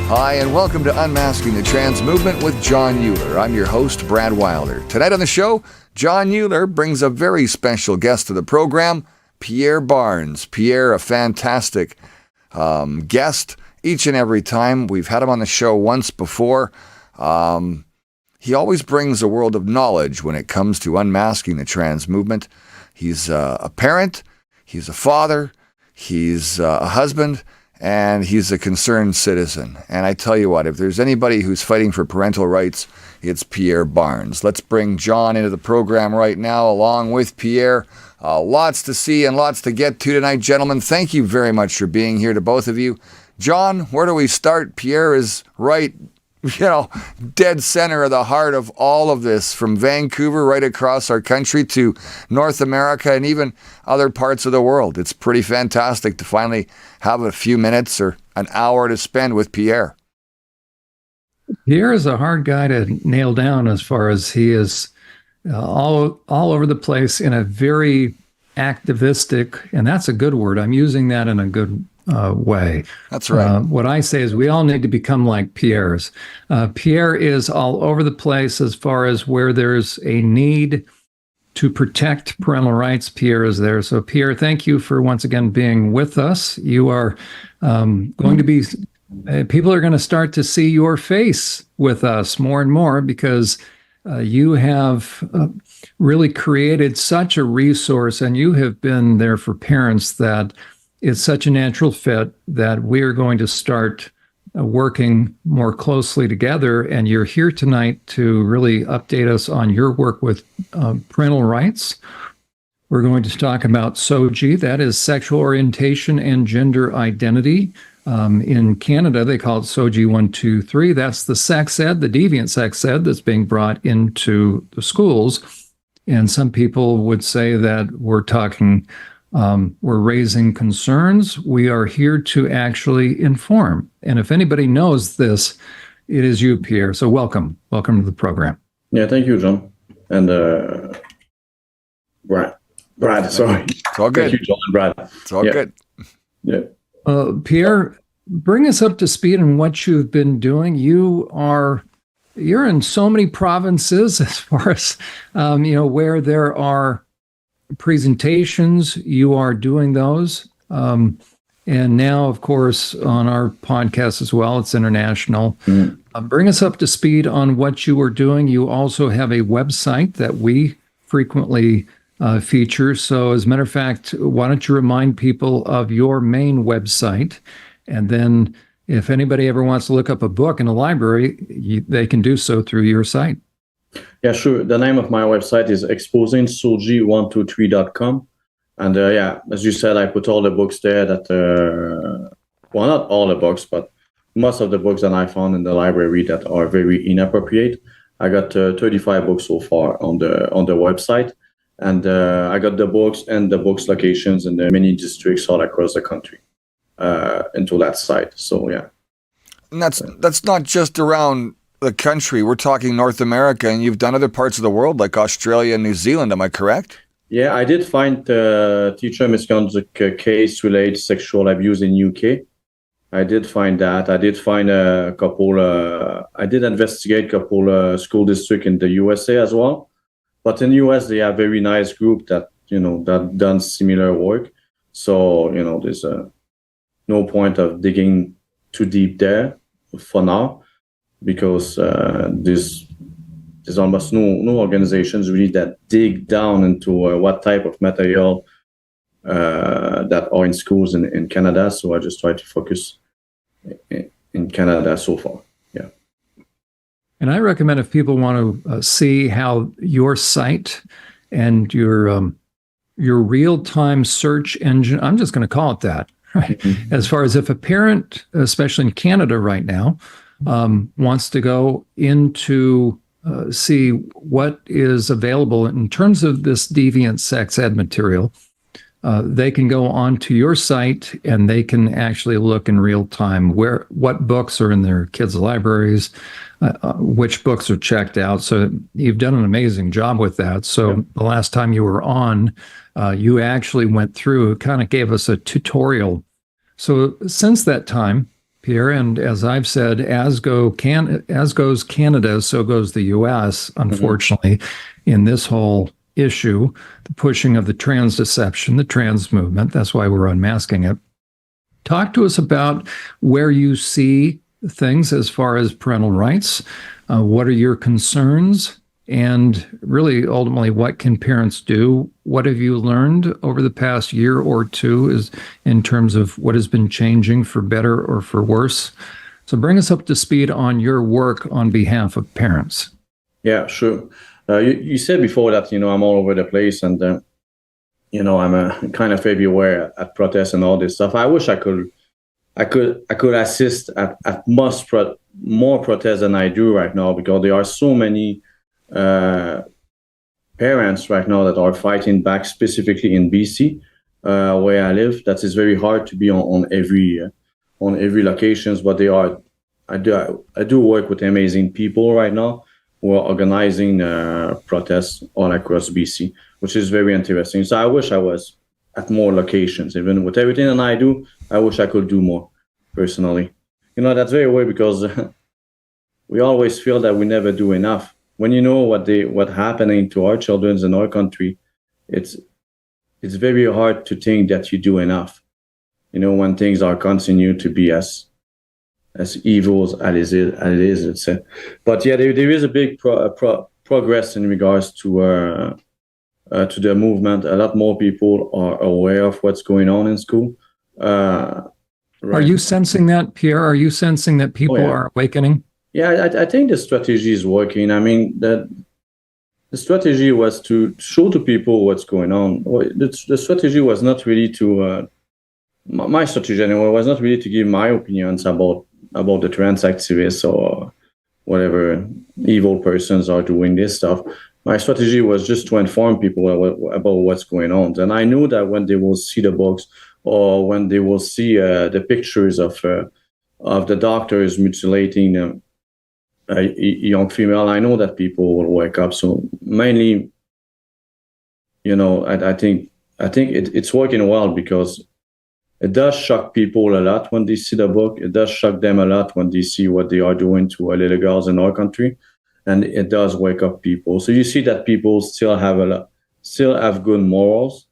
Hi, and welcome to Unmasking the Trans Movement with John Euler. I'm your host, Brad Wilder. Tonight on the show, John Euler brings a very special guest to the program, Pierre Barns. Pierre, a fantastic guest each and every time. We've had him on the show once before. He always brings a world of knowledge when it comes to unmasking the trans movement. He's a parent, he's a father, he's a husband, and he's a concerned citizen. And I tell you what, if there's anybody who's fighting for parental rights, it's Pierre Barns. Let's bring John into the program right now, along with Pierre. Lots to see and lots to get to tonight, gentlemen. Thank you very much for being here to both of you. John, where do we start? Pierre is right, dead center of the heart of all of this, from Vancouver right across our country to North America and even other parts of the world. It's pretty fantastic to finally have a few minutes or an hour to spend with Pierre. Pierre is a hard guy to nail down, as far as he is all over the place in a very activistic, and that's a good word. I'm using that in a good way. That's right. What I say is we all need to become like Pierres. Pierre is all over the place as far as where there's a need to protect parental rights. Pierre is there. So Pierre, thank you for once again being with us. You are going to be, people are going to start to see your face with us more and more, because you have really created such a resource, and you have been there for parents that it's such a natural fit that we're going to start working more closely together. And you're here tonight to really update us on your work with parental rights. We're going to talk about SOGI, that is sexual orientation and gender identity. In Canada, they call it SOGI 123. That's the sex ed, the Deviant Sex Ed that's being brought into the schools. And some people would say that we're raising concerns. We are here to actually inform. And if anybody knows this, it is you, Pierre. So welcome. Welcome to the program. Yeah, thank you, John. And Brad, sorry. It's all good. Thank you, John and Brad. It's all good. Yeah. Pierre, bring us up to speed on what you've been doing. You're in so many provinces, as far as, where there are presentations, you are doing those. And now, of course, on our podcast as well, it's international. Bring us up to speed on what you are doing. You also have a website that we frequently feature. So as a matter of fact, why don't you remind people of your main website? And then if anybody ever wants to look up a book in a library, they can do so through your site. Yeah, sure. The name of my website is exposingsogi123.com. And as you said, I put all the books there that, not all the books, but most of the books that I found in the library that are very inappropriate. I got 35 books so far on the website. And I got the books and the books locations in the many districts all across the country into that site. So, yeah. And that's not just around the country. We're talking North America, and you've done other parts of the world like Australia and New Zealand. Am I correct? Yeah, I did find teacher misconduct case related to sexual abuse in UK. I did find that. I did find a couple. I did investigate a couple school district in the USA as well. But in the US, they have a very nice group that that done similar work. So there's no point of digging too deep there for now, because there's almost no organizations really that dig down into what type of material that are in schools in Canada. So I just try to focus in Canada so far. Yeah. And I recommend, if people want to see how your site and your real-time search engine, I'm just going to call it that, right? Mm-hmm. As far as if a parent, especially in Canada right now, wants to go into see what is available in terms of this Deviant Sex Ed material, they can go onto your site and they can actually look in real time what books are in their kids' libraries, which books are checked out. So you've done an amazing job with that. So the last time you were on, you actually went through, kind of gave us a tutorial. So since that time, Pierre. And as I've said, as goes Canada, so goes the U.S., unfortunately, in this whole issue, the pushing of the trans deception, the trans movement. That's why we're unmasking it. Talk to us about where you see things as far as parental rights. What are your concerns? And really, ultimately, what can parents do? What have you learned over the past year or two is in terms of what has been changing for better or for worse? So bring us up to speed on your work on behalf of parents. Yeah, sure. You said before that, I'm all over the place and, I'm a kind of everywhere at protests and all this stuff. I wish I could assist at more protests than I do right now, because there are so many parents right now that are fighting back, specifically in BC, where I live. That is very hard to be on every locations, but I do work with amazing people right now who are organizing protests all across BC, which is very interesting. So I wish I was at more locations. Even with everything that I do, I wish I could do more personally. That's very weird, because we always feel that we never do enough. When you know what's happening to our children in our country, it's very hard to think that you do enough. When things are continue to be as evil as it is, let's say. But yeah, there is a big progress in regards to the movement. A lot more people are aware of what's going on in school. Right. Are you sensing that, Pierre? Are you sensing that people are awakening? Yeah, I think the strategy is working. I mean, the strategy was to show to people what's going on. The strategy was not really to, my strategy anyway, was not really to give my opinions about the trans activists or whatever evil persons are doing this stuff. My strategy was just to inform people about what's going on. And I knew that when they will see the books, or when they will see the pictures of the doctors mutilating a young female, I know that people will wake up. So mainly, I think it's working well, because it does shock people a lot when they see the book. It does shock them a lot when they see what they are doing to little girls in our country, and it does wake up people. So you see that people still have good morals.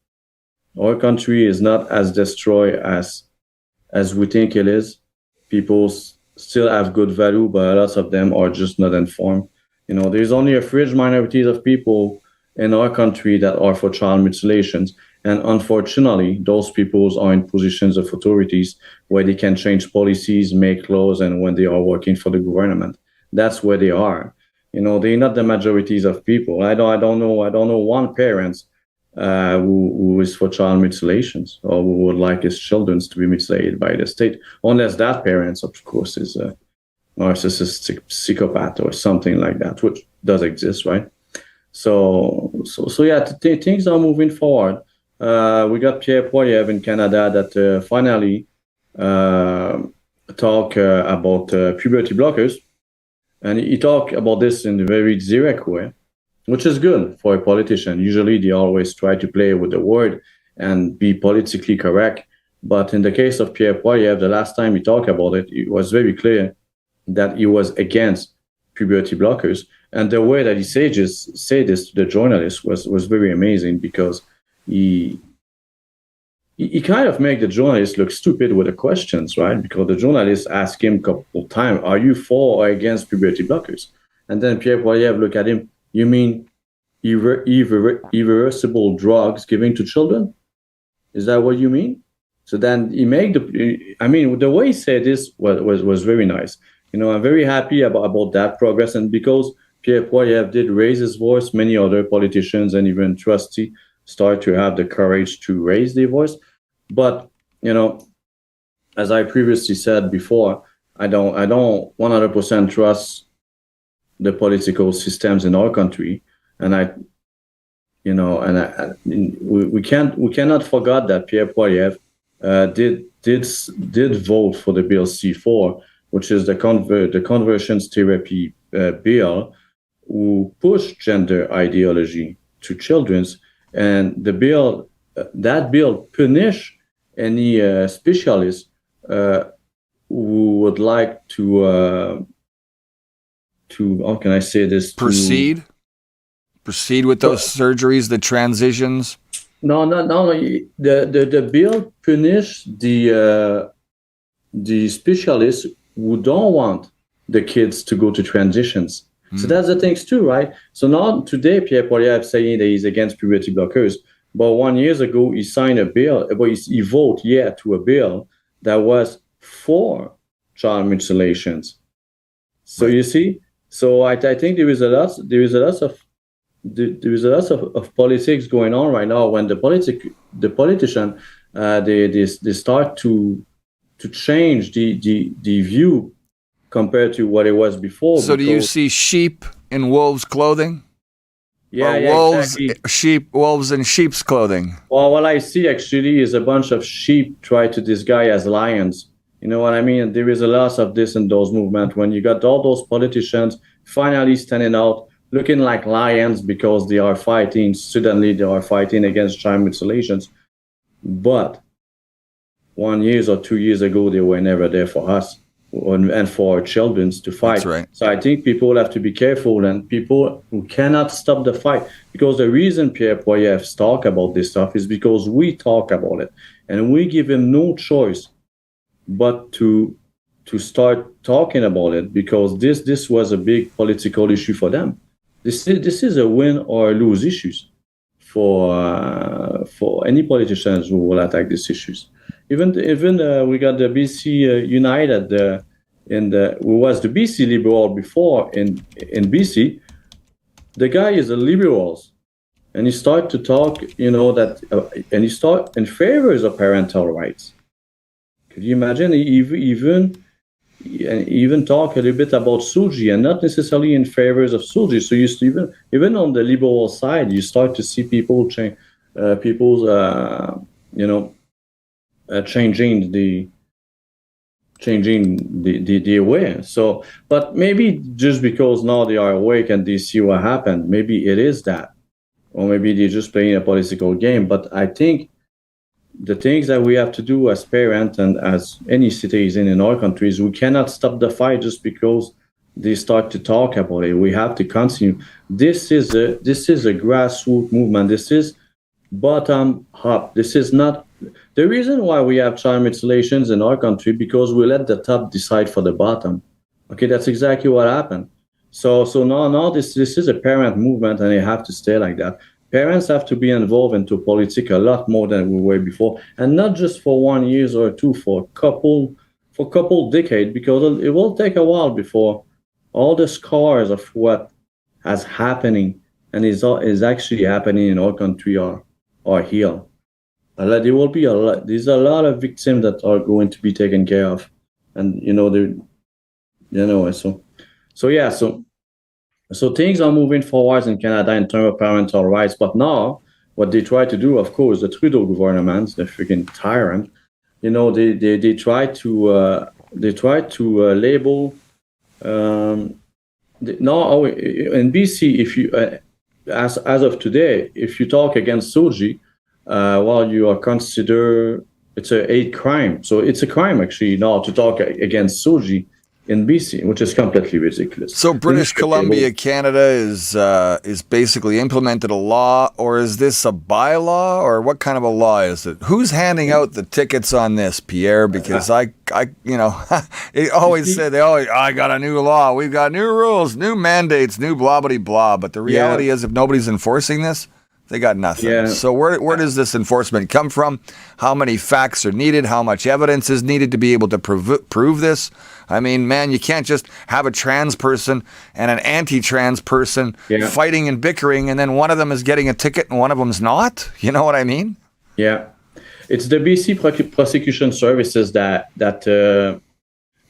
Our country is not as destroyed as we think it is. People still have good value, but lots of them are just not informed. There's only a fringe minority of people in our country that are for child mutilations. And unfortunately, those people are in positions of authorities where they can change policies, make laws, and when they are working for the government. That's where they are. They're not the majorities of people. I don't know one parent who is for child mutilations, or who would like his children to be mutilated by the state, unless that parent, of course, is a narcissistic psychopath or something like that, which does exist, right? So yeah, things are moving forward. We got Pierre Barns in Canada that finally talk about puberty blockers, and he talked about this in a very direct way, which is good for a politician. Usually they always try to play with the word and be politically correct. But in the case of Pierre Barns, the last time he talked about it, it was very clear that he was against puberty blockers. And the way that he said this to the journalist was very amazing, because he kind of made the journalist look stupid with the questions, right? Because the journalist asked him a couple of times, are you for or against puberty blockers? And then Pierre Barns looked at him, you mean irreversible drugs given to children? Is that what you mean? So then he made the way he said this was very nice. I'm very happy about that progress. And because Pierre Barns did raise his voice, many other politicians and even trustees start to have the courage to raise their voice. But, as I previously said before, I don't 100% trust the political systems in our country, and we cannot forget that Pierre Barns did vote for the bill C4, which is the conversions therapy bill, who pushed gender ideology to children's, and that bill punish any specialist who would like to how can I say this? Proceed with those surgeries, the transitions. No. The bill punish the specialists who don't want the kids to go to transitions. So that's the things too, right? So now today, Pierre Barns is saying that he's against puberty blockers, but 1 year ago he signed a bill, but he voted to a bill that was for child mutilations. So you see, so I think there is a lot of politics going on right now. When the politician they start to change the view compared to what it was before. So do you see sheep in wolves' clothing? Yeah, wolves, exactly. wolves in sheep's clothing. Well, what I see actually is a bunch of sheep try to disguise as lions. You know what I mean? There is a lot of this in those movements when you got all those politicians finally standing out, looking like lions because they are fighting. Suddenly they are fighting against child mutilations. But 1 year or 2 years ago, they were never there for us and for our children to fight. That's right. So I think people have to be careful, and people who cannot stop the fight, because the reason Pierre Barns talk about this stuff is because we talk about it, and we give him no choice but to start talking about it, because this was a big political issue for them. This is a win or lose issues for any politicians who will attack these issues. Even we got the BC United who was the BC Liberal before in BC. The guy is a liberals, and he start to talk, that and he start in favor of parental rights. Could you imagine? Even talk a little bit about SOGI, and not necessarily in favor of SOGI. So you even on the liberal side, you start to see people changing the aware. So, but maybe just because now they are awake and they see what happened, maybe it is that, or maybe they're just playing a political game. But I think the things that we have to do as parents and as any citizen in our countries, we cannot stop the fight just because they start to talk about it. We have to continue. This is a grassroots movement. This is bottom up. This is not the reason why we have child mutilations in our country, because we let the top decide for the bottom. Okay, that's exactly what happened. So now this is a parent movement, and they have to stay like that. Parents have to be involved into politics a lot more than we were before, and not just for 1 year or two, for a couple decades, because it will take a while before all the scars of what has happening and is actually happening in our country are healed. There will be there's a lot of victims that are going to be taken care of, and So things are moving forward in Canada in terms of parental rights. But now, what they try to do, of course, the Trudeau government, the freaking tyrant, they try to label. Now in BC, if you as of today, if you talk against SOGI, you are considered, it's a hate crime. So it's a crime actually now to talk against SOGI in BC, which is completely ridiculous. So British Columbia, Canada is basically implemented a law, or is this a bylaw, or what kind of a law is it? Who's handing out the tickets on this, Pierre? Because it always said I got a new law, we've got new rules, new mandates, new blah blah blah. But the reality is, if nobody's enforcing this, they got nothing. Yeah. So where does this enforcement come from? How many facts are needed? How much evidence is needed to be able to prove this? I mean, man, you can't just have a trans person and an anti-trans person fighting and bickering, and then one of them is getting a ticket and one of them's not. You know what I mean? Yeah. It's the BC prosecution services that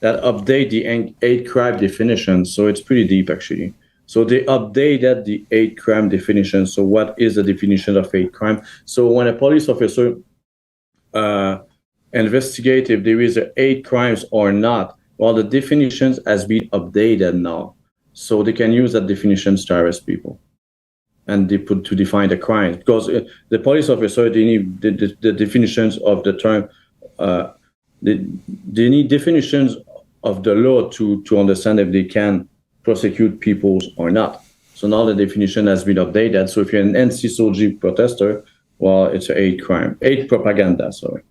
update the hate crime definition. So it's pretty deep, actually. So they updated the hate crime definition. So what is the definition of hate crime? So when a police officer investigates if there is a hate crimes or not, well, the definitions has been updated now. So they can use that definitions to arrest people. And they put to define the crime. Because the police officer, they need the definitions of the term they need definitions of the law to understand if they can prosecute people or not. So now the definition has been updated. So if you're an AntiSOGI protester, well, it's a hate crime, hate propaganda, sorry,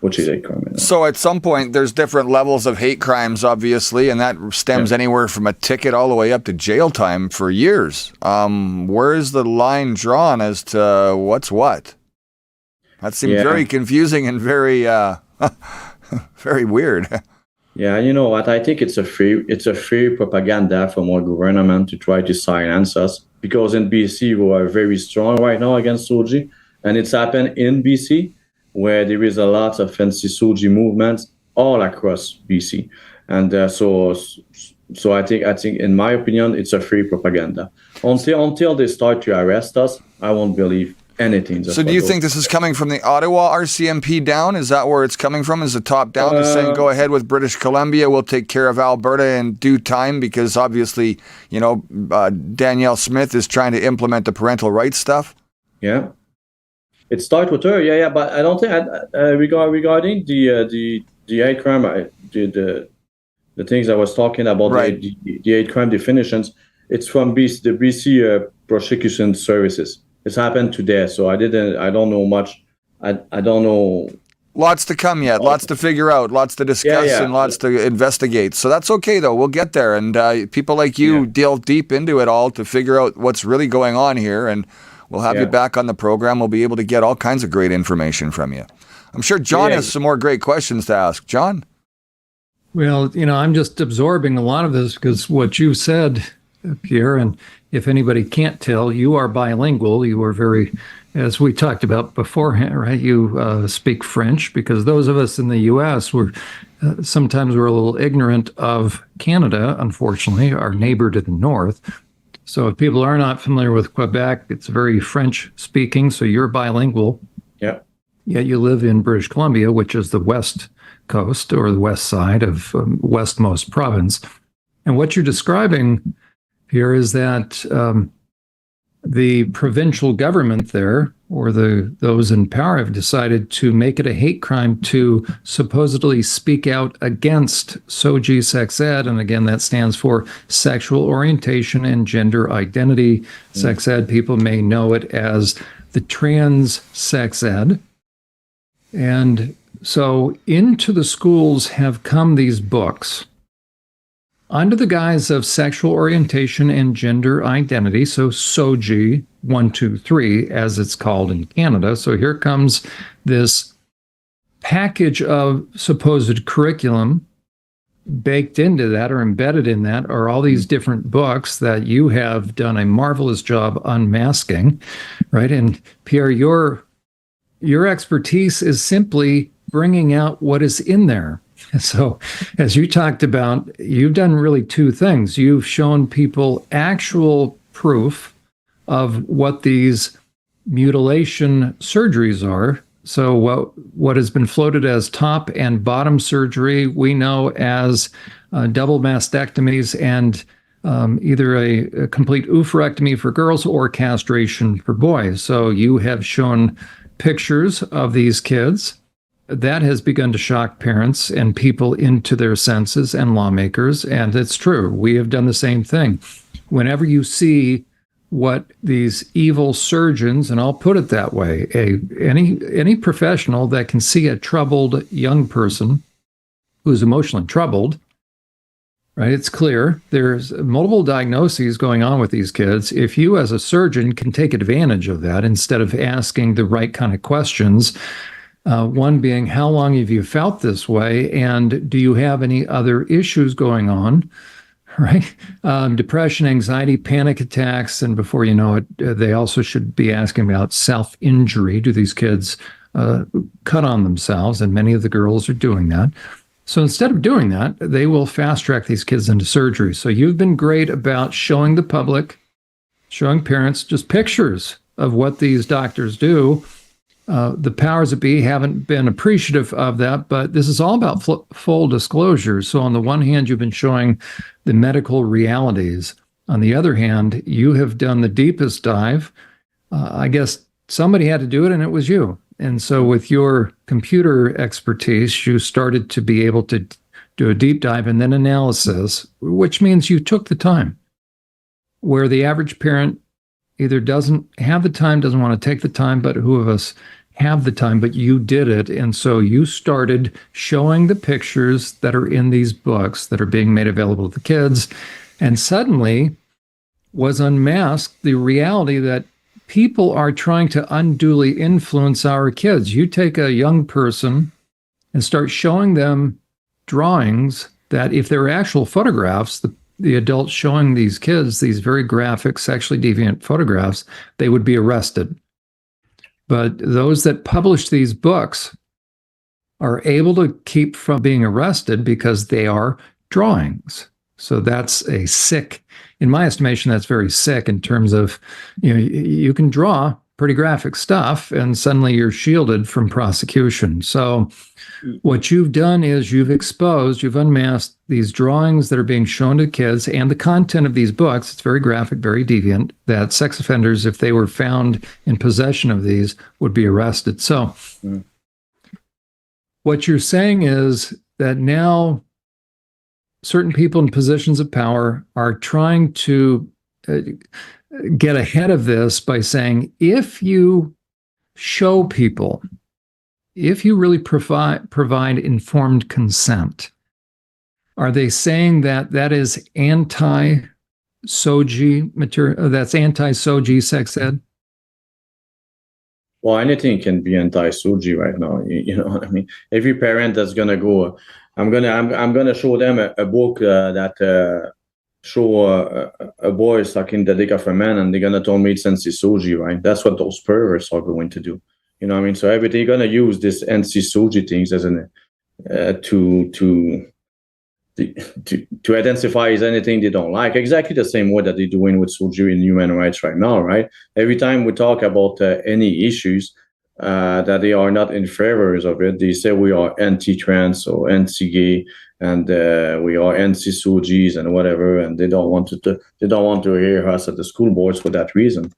which is hate crime. So at some point, there's different levels of hate crimes, obviously, and that stems anywhere from a ticket all the way up to jail time for years. Where is the line drawn as to what's what? That seems very confusing and very, very weird. Yeah, you know what? I think it's a free propaganda from our government to try to silence us, because in BC we are very strong right now against SOGI, and it's happened in BC where there is a lot of AntiSOGI movements all across BC, and so I think in my opinion it's a free propaganda. Until they start to arrest us, I won't believe anything. So do you think this is coming from the Ottawa RCMP down? Is that where it's coming from? Is the top down is saying go ahead with British Columbia, we'll take care of Alberta in due time, because obviously, you know, Danielle Smith is trying to implement the parental rights stuff? Yeah. It starts with her, but I don't think regarding the hate crime, the things I was talking about, the hate crime definitions, it's from the BC prosecution services. It's happened today, so I don't know much. I don't know. Lots to come yet, lots to figure out, lots to discuss, and lots to investigate. So that's okay, though. We'll get there. And people like you delve deep into it all to figure out what's really going on here. And we'll have you back on the program. We'll be able to get all kinds of great information from you. I'm sure John has some more great questions to ask. John? Well, you know, I'm just absorbing a lot of this because what you said, Pierre, and if anybody can't tell, you are bilingual. You are very, as we talked about beforehand, right? You speak French, because those of us in the U.S. Sometimes we're a little ignorant of Canada, unfortunately, our neighbor to the north. So if people are not familiar with Quebec, it's very French speaking. So you're bilingual. Yeah. Yet you live in British Columbia, which is the west coast or the west side of westmost province. And what you're describing here is that the provincial government there, or those in power, have decided to make it a hate crime to supposedly speak out against SOGI Sex Ed. And again, that stands for Sexual Orientation and Gender Identity. Sex Ed, people may know it as the Trans Sex Ed. And so into the schools have come these books under the guise of sexual orientation and gender identity, so SOGI 1, 2, 3, as it's called in Canada. So here comes this package of supposed curriculum. Baked into that or embedded in that are all these different books that you have done a marvelous job unmasking, right? And Pierre, your expertise is simply bringing out what is in there. So, as you talked about, you've done really two things. You've shown people actual proof of what these mutilation surgeries are. So, what has been floated as top and bottom surgery, we know as double mastectomies and either a complete oophorectomy for girls or castration for boys. So, you have shown pictures of these kids. That has begun to shock parents and people into their senses and lawmakers. And it's true. We have done the same thing. Whenever you see what these evil surgeons, and I'll put it that way, any professional that can see a troubled young person who's emotionally troubled, right? It's clear there's multiple diagnoses going on with these kids. If you as a surgeon can take advantage of that instead of asking the right kind of questions, one being, how long have you felt this way? And do you have any other issues going on? Right? Depression, anxiety, panic attacks. And before you know it, they also should be asking about self-injury. Do these kids cut on themselves? And many of the girls are doing that. So instead of doing that, they will fast track these kids into surgery. So you've been great about showing the public, showing parents just pictures of what these doctors do. The powers that be haven't been appreciative of that, but this is all about full disclosure. So on the one hand, you've been showing the medical realities. On the other hand, you have done the deepest dive. I guess somebody had to do it, and it was you. And so with your computer expertise, you started to be able to do a deep dive and then analysis, which means you took the time, where the average parent either doesn't have the time, doesn't want to take the time, but who of us have the time, but you did it. And so you started showing the pictures that are in these books that are being made available to the kids, and suddenly was unmasked the reality that people are trying to unduly influence our kids. You take a young person and start showing them drawings that, if they're actual photographs, the adults showing these kids these very graphic, sexually deviant photographs, they would be arrested. But those that publish these books are able to keep from being arrested because they are drawings. So that's a sick, in my estimation, that's very sick in terms of, you can draw pretty graphic stuff and suddenly you're shielded from prosecution. So what you've done is you've exposed, you've unmasked these drawings that are being shown to kids and the content of these books. It's very graphic, very deviant, that sex offenders, if they were found in possession of these, would be arrested. So what you're saying is that now certain people in positions of power are trying to get ahead of this by saying, if you show people, if you really provide informed consent, are they saying that that is anti-SOGI material? That's anti-SOGI sex ed? Well, anything can be anti-SOGI right now. You know what I mean? Every parent that's gonna go, I'm gonna show them a book that show a boy sucking the dick of a man, and they're gonna tell me it's anti-SOGI, right? That's what those perverts are going to do. You know what I mean? So everything gonna use this anti-SOGI things as an to identify as anything they don't like, exactly the same way that they're doing with SOGI in human rights right now, right? Every time we talk about any issues that they are not in favor of it, they say we are anti-trans or anti-gay, and we are anti-SOGIs and whatever, and they don't want to hear us at the school boards for that reason,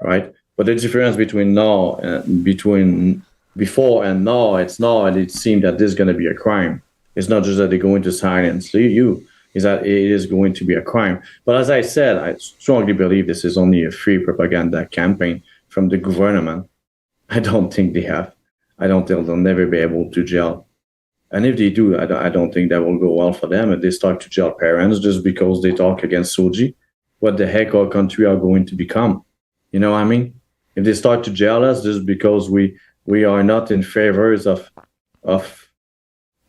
right? But the difference between now and between before and now, it's now, and it seems that this is going to be a crime. It's not just that they're going to silence you, is that it is going to be a crime. But as I said, I strongly believe this is only a free propaganda campaign from the government. I don't think they have. I don't think they'll never be able to jail. And if they do, I don't think that will go well for them. If they start to jail parents just because they talk against SOGI, what the heck our country are going to become? You know what I mean? If they start to jail us just because we are not in favor of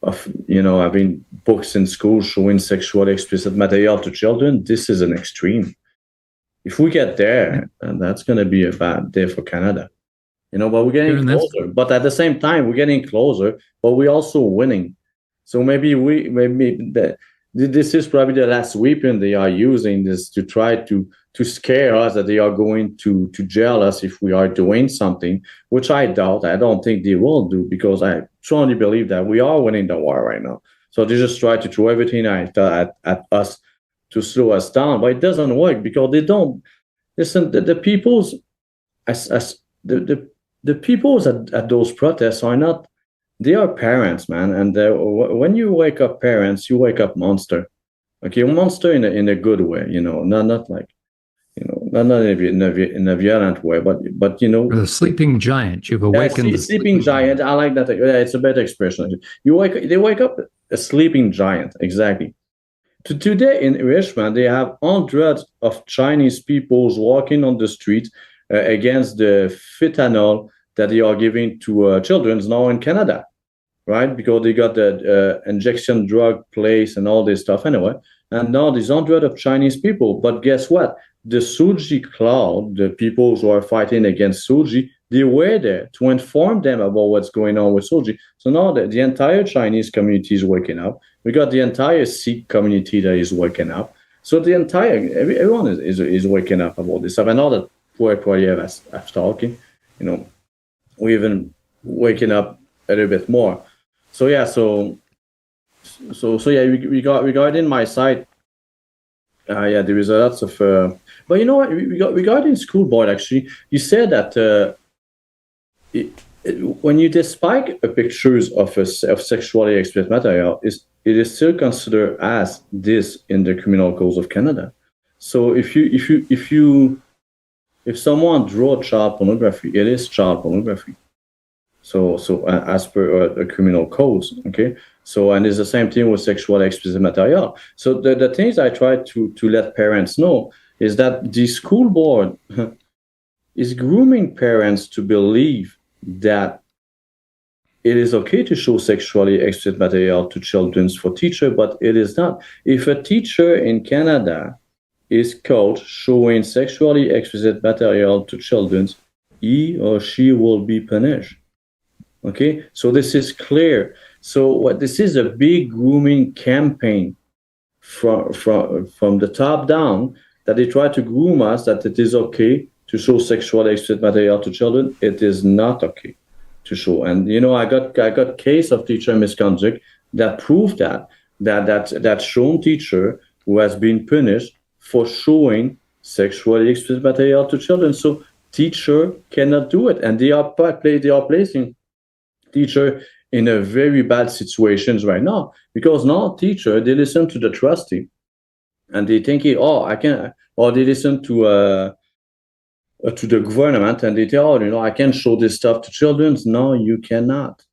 having books in schools showing sexually explicit material to children, this is an extreme. If we get there, and that's going to be a bad day for Canada. But we're getting closer. But at the same time, we're getting closer, but we're also winning. So maybe this is probably the last weapon they are using, this to try to scare us that they are going to jail us if we are doing something, which I doubt. I don't think they will do, because I strongly believe that we are winning the war right now. So they just try to throw everything at us to slow us down, but it doesn't work, because they don't listen. The peoples, the peoples at those protests are not. They are parents, man, and when you wake up parents, you wake up monster. Okay, monster in a good way, not like. Not in a violent way, but the sleeping giant. You've awakened the sleeping giant. I like that. Yeah, it's a better expression. They wake up a sleeping giant. Exactly. Today in Richmond, they have hundreds of Chinese people walking on the street against the fentanyl that they are giving to children now in Canada, right? Because they got the injection drug place and all this stuff anyway. And now there's hundreds of Chinese people. But guess what? The SOGI cloud, the people who are fighting against SOGI, they were there to inform them about what's going on with SOGI. So now the entire Chinese community is waking up. We got the entire Sikh community that is waking up. So the entire, everyone is waking up about this stuff. And now that Pierre has talking, we even waking up a little bit more. So yeah, regarding my site, there is lots of, but you know what? Regarding school board, actually, you said that when you display pictures of sexually explicit material, it is still considered as this in the criminal codes of Canada. So if someone draw child pornography, it is child pornography. So as per the criminal codes, okay. So and it's the same thing with sexually explicit material. So the things I try to let parents know is that the school board is grooming parents to believe that it is okay to show sexually explicit material to children for teacher, but it is not. If a teacher in Canada is caught showing sexually explicit material to children, he or she will be punished. Okay, so this is clear. So what this is a big grooming campaign from the top down, that they try to groom us that it is okay to show sexually explicit material to children. It is not okay to show. And I got case of teacher misconduct that proved that shown teacher who has been punished for showing sexually explicit material to children. So teacher cannot do it, and they are placing teacher in a very bad situations right now, because now teacher, they listen to the trustee and they think, I can, or they listen to the government and they tell, I can show this stuff to children. No, you cannot.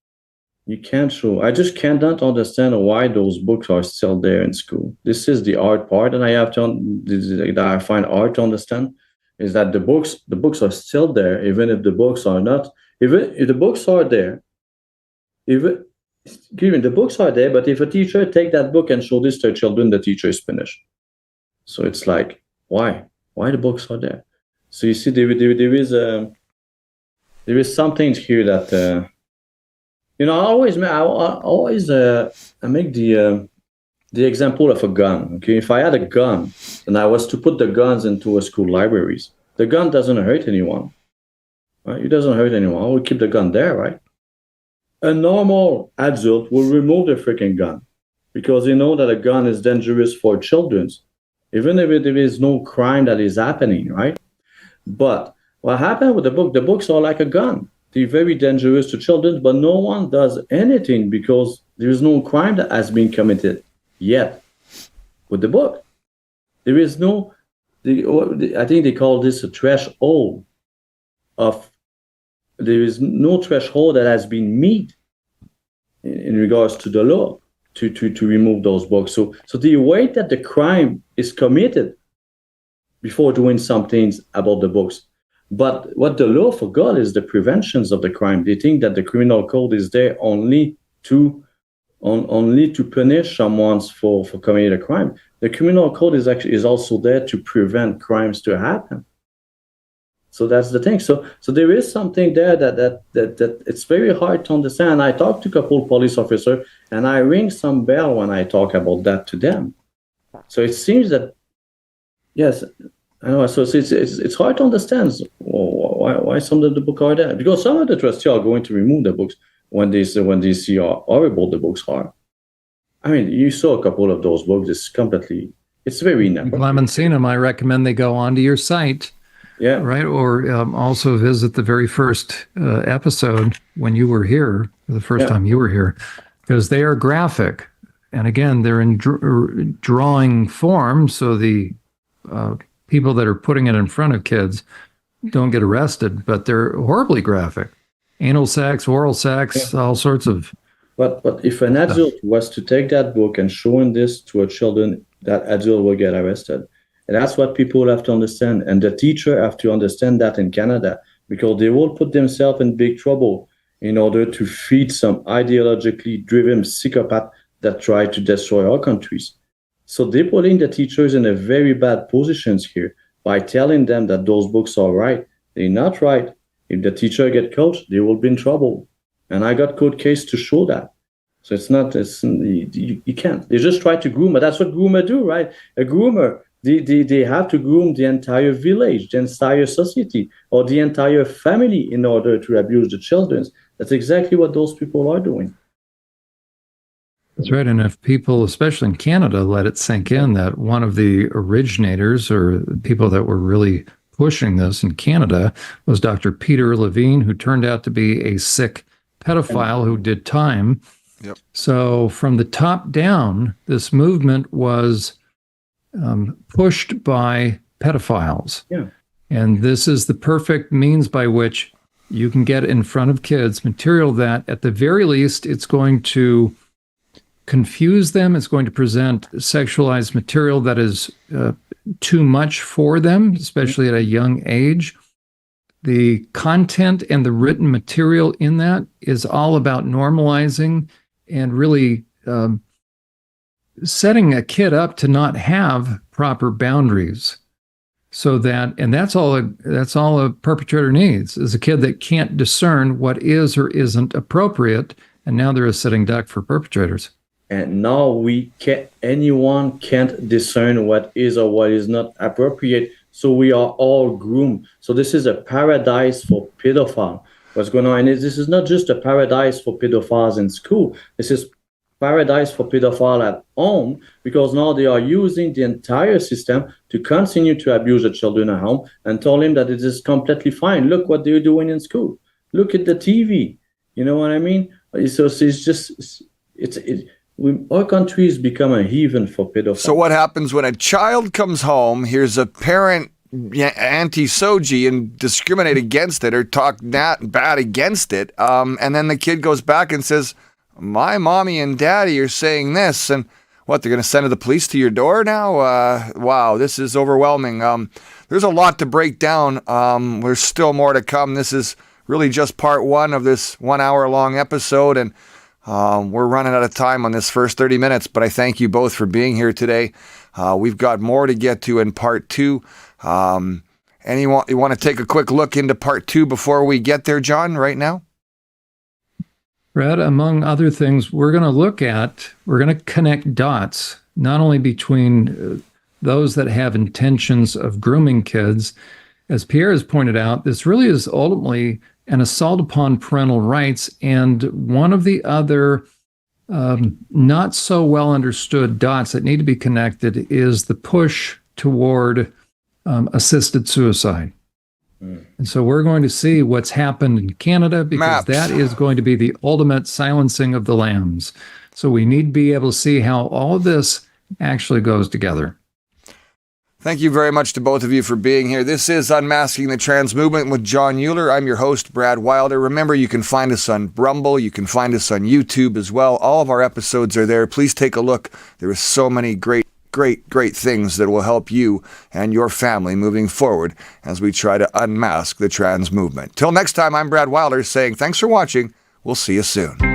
You can't show. I just cannot understand why those books are still there in school. This is the hard part, and that I find hard to understand, is that the books are still there, even if the books are not. Even if the books are there, given the books are there, but if a teacher take that book and show this to children, the teacher is punished. So it's like, why the books are there? So you see, there is something here that I make the example of a gun. Okay, if I had a gun and I was to put the guns into a school libraries, the gun doesn't hurt anyone. Right? It doesn't hurt anyone. I will keep the gun there, right? A normal adult will remove the freaking gun because they know that a gun is dangerous for children, even if there is no crime that is happening, right? But what happened with the books are like a gun. They're very dangerous to children, but no one does anything because there is no crime that has been committed yet with the book. There is no, I think they call this a threshold of, there is no threshold that has been met in regards to the law to remove those books. So they wait that the crime is committed before doing some things about the books. But what the law forgot is the preventions of the crime. They think that the criminal code is there only to punish someone for committing a crime. The criminal code is also there to prevent crimes to happen. So that's the thing. So there is something there that it's very hard to understand. I talked to a couple police officers, and I ring some bell when I talk about that to them. So it seems that, yes, I know. So it's hard to understand why some of the books are there, because some of the trustees are going to remove the books when they see how horrible the books are. I mean, you saw a couple of those books. It's very inappropriate. If I haven't seen them, I recommend they go onto your site. Yeah. Right. Or also visit the very first episode when you were here, the first time you were here, because they are graphic. And again, they're in drawing form. So the people that are putting it in front of kids don't get arrested, but they're horribly graphic. Anal sex, oral sex, all sorts of. But if an adult was to take that book and showing this to a children, that adult will get arrested. And that's what people have to understand. And the teacher have to understand that in Canada, because they will put themselves in big trouble in order to feed some ideologically driven psychopath that try to destroy our countries. So they're putting the teachers in a very bad positions here by telling them that those books are right. They're not right. If the teacher get caught, they will be in trouble. And I got court case to show that. So you can't. They just try to groom, but that's what groomer do, right? A groomer, they have to groom the entire village, the entire society, or the entire family in order to abuse the children. That's exactly what those people are doing. That's right. And if people, especially in Canada, let it sink in that one of the originators or people that were really pushing this in Canada was Dr. Peter Levine, who turned out to be a sick pedophile who did time. Yep. So from the top down, this movement was pushed by pedophiles. Yeah. And this is the perfect means by which you can get in front of kids material that, at the very least, it's going to confuse them. It's going to present sexualized material that is too much for them, especially at a young age. The content and the written material in that is all about normalizing and really setting a kid up to not have proper boundaries. So that, and that's all a perpetrator needs, is a kid that can't discern what is or isn't appropriate. And now they're a sitting duck for perpetrators. And now anyone can't discern what is or what is not appropriate. So we are all groomed. So this is a paradise for pedophiles. What's going on? And this is not just a paradise for pedophiles in school. This is paradise for pedophiles at home, because now they are using the entire system to continue to abuse the children at home and told him that it is completely fine. Look what they're doing in school. Look at the TV. You know what I mean? So it's just, our country has become a haven for pedophiles. So what happens when a child comes home, here's a parent anti-SOGI and discriminate against it or talk bad against it, and then the kid goes back and says, my mommy and daddy are saying this, and what, they're going to send the police to your door now? Wow, this is overwhelming. There's a lot to break down. There's still more to come. This is really just part one of this 1 hour long episode, and we're running out of time on this first 30 minutes, but I thank you both for being here today. We've got more to get to in part two. You want to take a quick look into part two before we get there, John, right now? Brad, among other things, we're going to connect dots, not only between those that have intentions of grooming kids. As Pierre has pointed out, this really is ultimately an assault upon parental rights. And one of the other not so well understood dots that need to be connected is the push toward assisted suicide. And so we're going to see what's happened in Canada, because that is going to be the ultimate silencing of the lambs. So we need to be able to see how all of this actually goes together. Thank you very much to both of you for being here. This is Unmasking the Trans Movement with John Euler. I'm your host, Brad Wilder. Remember, you can find us on Rumble. You can find us on YouTube as well. All of our episodes are there. Please take a look. There are so many great things that will help you and your family moving forward as we try to unmask the trans movement. Till next time, I'm Brad Wilder saying thanks for watching. We'll see you soon.